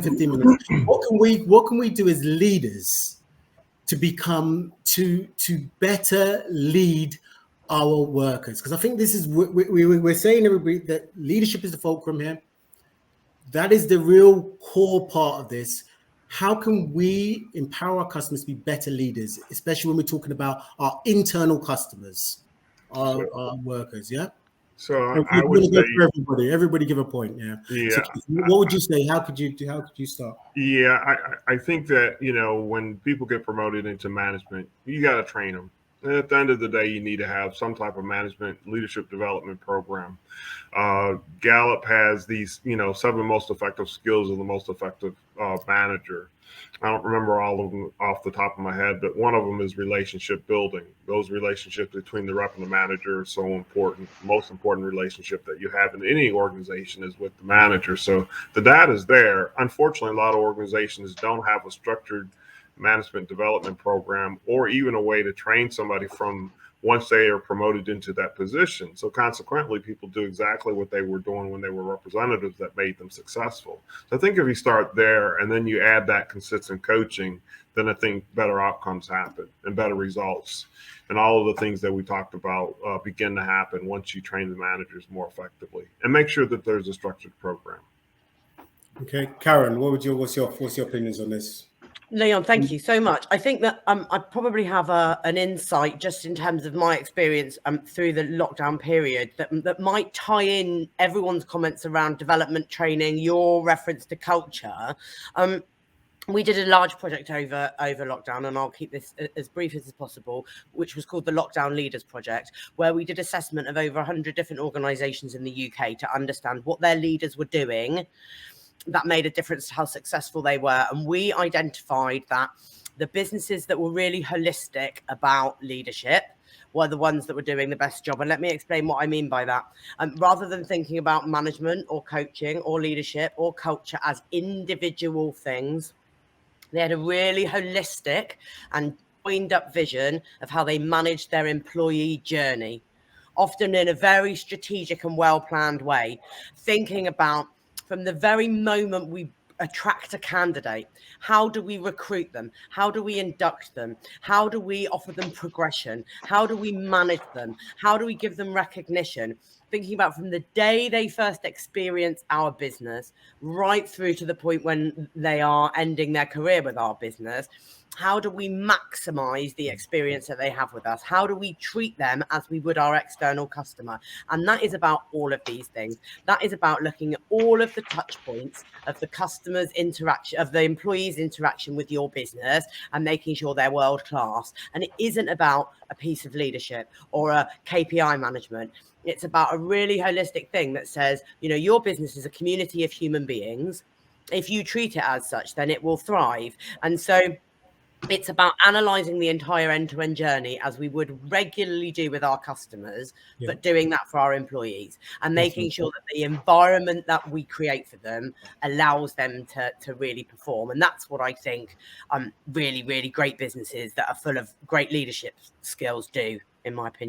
15 minutes. What can we do as leaders to become to better lead our workers? Because I think this is we're saying, everybody, that leadership is the fulcrum here. That is the real core part of this. How can we empower our customers to be better leaders, especially when we're talking about our internal customers, our workers? Yeah. So I would say everybody give a point. Yeah. Yeah. So what would you say? How could you start? Yeah, I think that, when people get promoted into management, you got to train them. And at the end of the day, you need to have some type of management leadership development program. Gallup has these, 7 most effective skills of the most effective manager. I don't remember all of them off the top of my head, but one of them is relationship building. Those relationships between the rep and the manager are so important. The most important relationship that you have in any organization is with the manager. So the data is there. Unfortunately, a lot of organizations don't have a structured management development program or even a way to train somebody from once they are promoted into that position. So consequently, people do exactly what they were doing when they were representatives that made them successful. So I think if you start there and then you add that consistent coaching, then I think better outcomes happen and better results. And all of the things that we talked about begin to happen once you train the managers more effectively and make sure that there's a structured program. Okay, Karen, what's your opinions on this? Leon, thank you so much. I think that I probably have an insight just in terms of my experience through the lockdown period that might tie in everyone's comments around development training, your reference to culture. We did a large project over lockdown, and I'll keep this as brief as possible, which was called the Lockdown Leaders Project, where we did assessment of over 100 different organisations in the UK to understand what their leaders were doing that made a difference to how successful they were. And we identified that the businesses that were really holistic about leadership were the ones that were doing the best job. And let me explain what I mean by that. Rather than thinking about management or coaching or leadership or culture as individual things, they had a really holistic and joined up vision of how they managed their employee journey, often in a very strategic and well-planned way, thinking about from the very moment we attract a candidate, how do we recruit them? How do we induct them? How do we offer them progression? How do we manage them? How do we give them recognition? Thinking about from the day they first experience our business right through to the point when they are ending their career with our business. How do we maximize the experience that they have with us? How do we treat them as we would our external customer? And that is about all of these things. That is about looking at all of the touch points of the customer's interaction, of the employee's interaction with your business, and making sure they're world class. And it isn't about a piece of leadership or a KPI management. It's about a really holistic thing that says, your business is a community of human beings. If you treat it as such, then it will thrive. And so it's about analysing the entire end-to-end journey as we would regularly do with our customers, but doing that for our employees and making sure that the environment that we create for them allows them to really perform. And that's what I think really, really great businesses that are full of great leadership skills do, in my opinion.